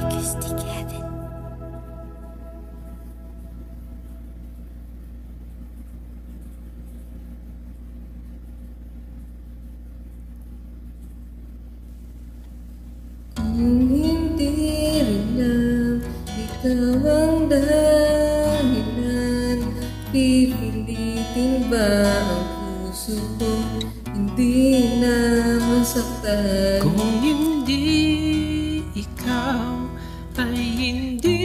Acoustic Heaven. Kung hindi rin lang ikaw ang dahilan, pipilitin ba ang puso ko hindi na masaktan? Kung hindi ikaw ay hindi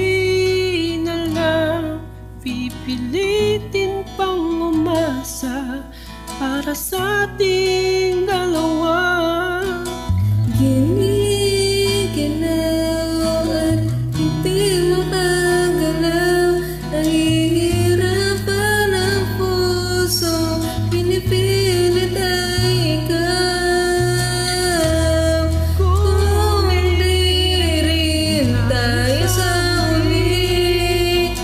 na lang, pipilitin pang umasa para sa ating dalawa. Giniginaw at hindi makagalaw, nahihirapan ang puso, pinipilit ay ikaw. Kung hindi rin tayo sa huli,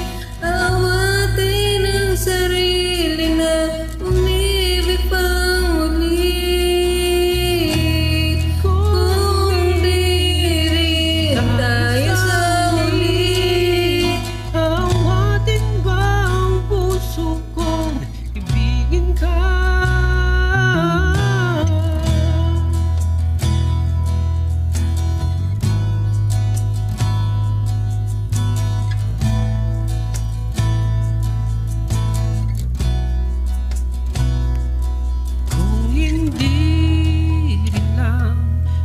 awatin ang sarili na umibig pang muli. Kung hindi rin tayo sa huli, Awatin ba ang puso kong ibigin ka? Kung hindi rin lang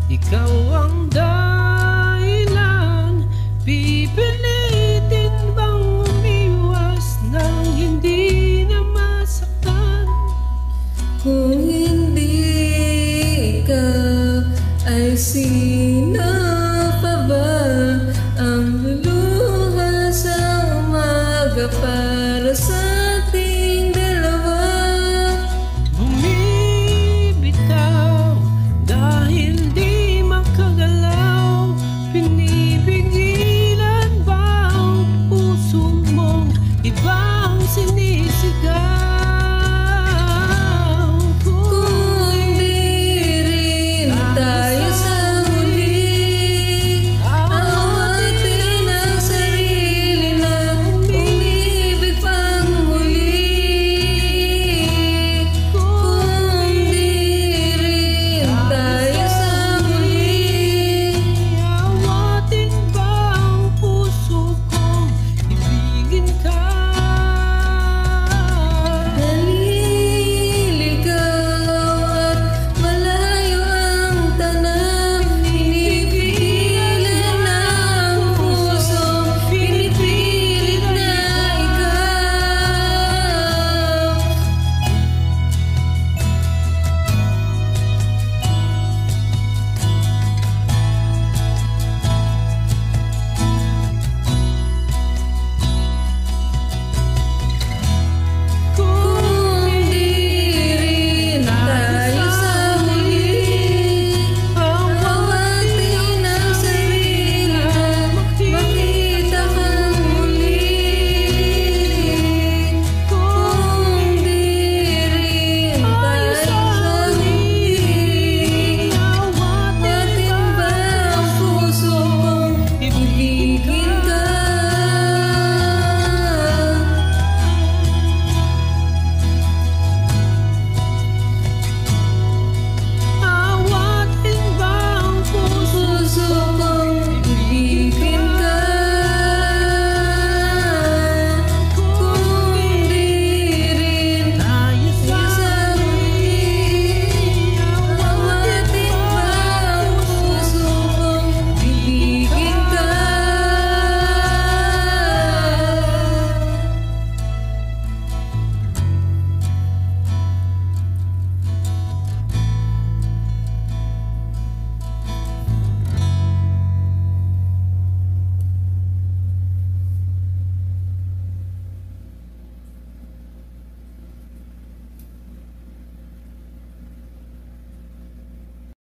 ikaw ang dahilan, pipilitin bang umiwas nang hindi na masaktan? kung hindi ikaw ay sino?